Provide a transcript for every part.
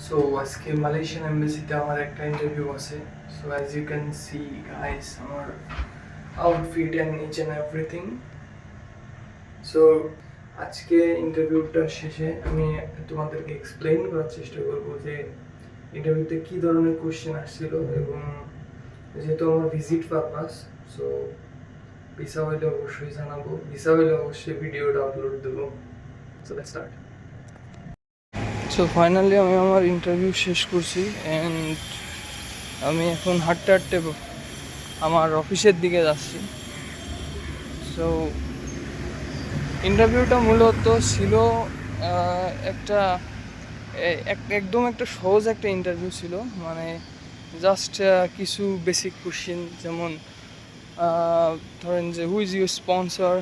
So আজকে Malaysian এমবাসিতে আমার একটা ইন্টারভিউ আছে। So as you can see guys, আমার outfit and each and everything. So আজকে ইন্টারভিউটা শেষে আমি তোমাদেরকে এক্সপ্লেইন করার চেষ্টা করবো যে ইন্টারভিউতে কী ধরনের কোশ্চেন আসছিল, এবং যেহেতু আমার ভিজিট পারপাস, সো ভিসা হইলে অবশ্যই জানাবো, ভিসা হইলে অবশ্যই ভিডিওটা আপলোড দেবো। So let's start. So finally আমি আমার ইন্টারভিউ শেষ করছি অ্যান্ড আমি এখন হাঁটতে হাঁটতে আমার অফিসের দিকে যাচ্ছি। সো ইন্টারভিউটা মূলত ছিল একটা একদম একটা সহজ একটা ইন্টারভিউ ছিল, মানে জাস্ট কিছু বেসিক কোশ্চেন, যেমন ধরেন যে who is your sponsor,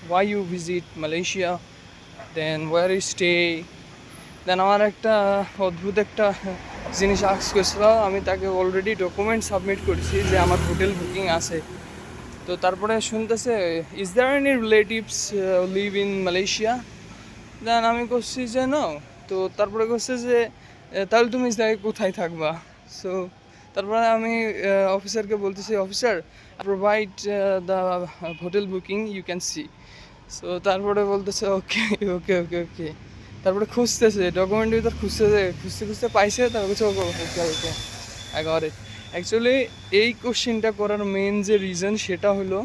why you visit Malaysia, then where you stay. Then আমার একটা অদ্ভুত একটা জিনিস আস্ক করেছিল, আমি তাকে অলরেডি ডকুমেন্ট সাবমিট করেছি যে আমার হোটেল বুকিং আছে। তো তারপরে শুনতেছে is there any relatives live in Malaysia. Then আমি করছি যে নো। তো তারপরে করছে যে তাহলে তুমি কোথায় থাকবা। সো তারপরে আমি অফিসারকে বলতেছি, officer provide the hotel booking you can see. So তারপরে বলতেছে ওকে ওকে ওকে ওকে। তারপরে খুঁজতেছে ডকুমেন্টের ভিতর, খুঁজতে খুঁজতে পাইছে। তারপরে okay okay I got it. Actually এই কোশ্চেনটা করার মেন যে রিজন সেটা হলো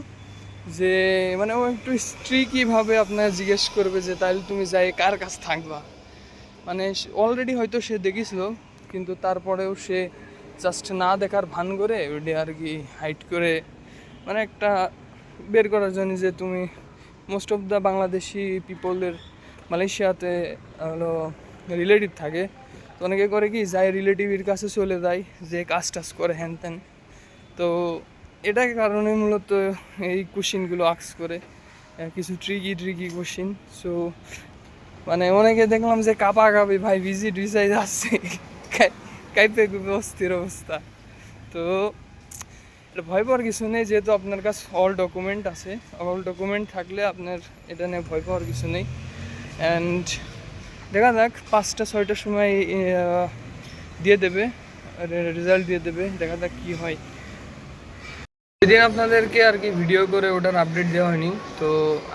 যে মানে ও একটু স্ট্রিকইভাবে আপনার জিজ্ঞেস করবে যে তাহলে তুমি যাই কার কাছে থাকবা। মানে অলরেডি হয়তো সে দেখেছিল, কিন্তু তারপরেও সে জাস্ট না দেখার ভান করে ওইটা আর কি হাইড করে, মানে একটা বের করার জন্য যে তুমি মোস্ট অফ দ্য বাংলাদেশি পিপলের মালয়েশিয়াতে হলো রিলেটিভ থাকে। তো অনেকে করে কি যায় রিলেটিভের কাছে চলে যায়, যে কাজ টাজ করে হ্যান ত্যান। তো এটার কারণে মূলত এই কোশ্চিনগুলো আস্ক করে, কিছু ট্রিকি কোশ্চিন। সো মানে অনেকে দেখলাম যে কাঁপি ভাই ভিজিট ভিসায় যাচ্ছে, কাইপে খুবই অস্থির অবস্থা। তো এটা ভয় পাওয়ার কিছু নেই, যেহেতু আপনার কাছে অল ডকুমেন্ট আছে। অল ডকুমেন্ট থাকলে আপনার এটা নিয়ে ভয় পাওয়ার কিছু নেই। অ্যান্ড দেখা যাক 5টা-6টার সময় দিয়ে দেবে, রেজাল্ট দিয়ে দেবে, দেখা যাক কী হয়। সেদিন আপনাদেরকে আর কি ভিডিও করে ওটার আপডেট দেওয়া হয়নি। তো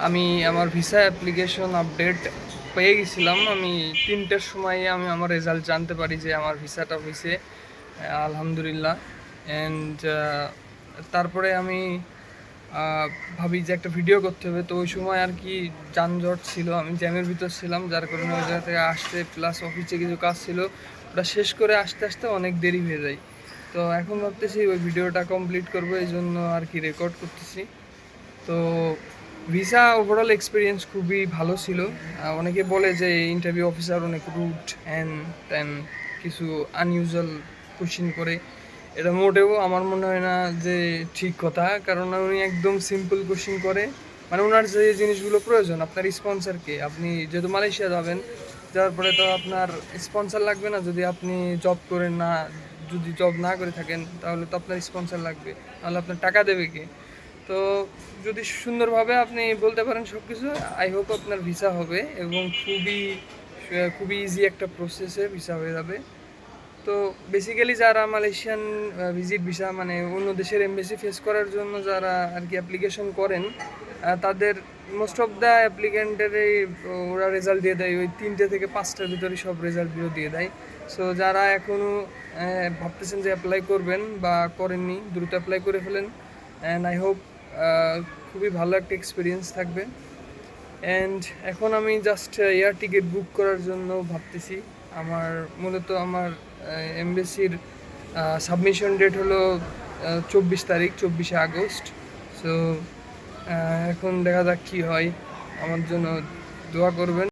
আমি আমার ভিসা অ্যাপ্লিকেশন আপডেট পেয়ে গেছিলাম। আমি 3টার সময় আমি আমার রেজাল্ট জানতে পারি যে আমার ভিসাটা হয়েছে, আলহামদুলিল্লাহ। অ্যান্ড তারপরে আমি ভাবি যে একটা ভিডিও করতে হবে। তো ওই সময় আর কি যানজট ছিল, আমি জ্যামের ভিতর ছিলাম, যার কারণে ওই জায়গা থেকে আসতে প্লাস অফিসে কিছু কাজ ছিল, ওটা শেষ করে আসতে আসতে অনেক দেরি হয়ে যায়। তো এখন ভাবতেছি ওই ভিডিওটা কমপ্লিট করবো, এই জন্য আর কি রেকর্ড করতেছি। তো ভিসা ওভারঅল এক্সপিরিয়েন্স খুবই ভালো ছিল। অনেকে বলে যে ইন্টারভিউ অফিসার অনেক রুড অ্যান্ড দেন কিছু আনইউজুয়াল কোশ্চিন করে। এটা মোটেও আমার মনে হয় না যে ঠিক কথা, কারণ উনি একদম সিম্পল কোশ্চিন করে। মানে ওনার যে জিনিসগুলো প্রয়োজন, আপনার স্পন্সরকে, আপনি যেহেতু মালয়েশিয়া যাবেন, যাওয়ার পরে তো আপনার স্পন্সর লাগবে না। যদি আপনি জব করেন না, যদি জব না করে থাকেন, তাহলে তো আপনার স্পন্সর লাগবে, তাহলে আপনার টাকা দেবে কে? তো যদি সুন্দরভাবে আপনি বলতে পারেন সব কিছু, আই হোপ আপনার ভিসা হবে, এবং খুবই ইজি একটা প্রসেসে ভিসা হয়ে যাবে। তো বেসিক্যালি যারা মালয়েশিয়ান ভিজিট ভিসা, মানে অন্য দেশের এমবেসি ফেস করার জন্য যারা আর কি অ্যাপ্লিকেশন করেন, তাদের মোস্ট অফ দ্য অ্যাপ্লিকেন্টেরই ওরা রেজাল্ট দিয়ে দেয় ওই 3টে থেকে 5টার ভিতরেই সব রেজাল্টগুলো দিয়ে দেয়। সো যারা এখনও ভাবতেছেন যে অ্যাপ্লাই করবেন বা করেননি, দ্রুত অ্যাপ্লাই করে ফেলেন। অ্যান্ড আই হোপ খুবই ভালো একটা এক্সপিরিয়েন্স থাকবে। অ্যান্ড এখন আমি জাস্ট এয়ার টিকিট বুক করার জন্য ভাবতেছি। আমার মূলত আমার এমবেসির সাবমিশন ডেট হলো 24 তারিখ, 24শে আগস্ট। সো এখন দেখা যাক কী হয়, আমার জন্য দোয়া করবেন।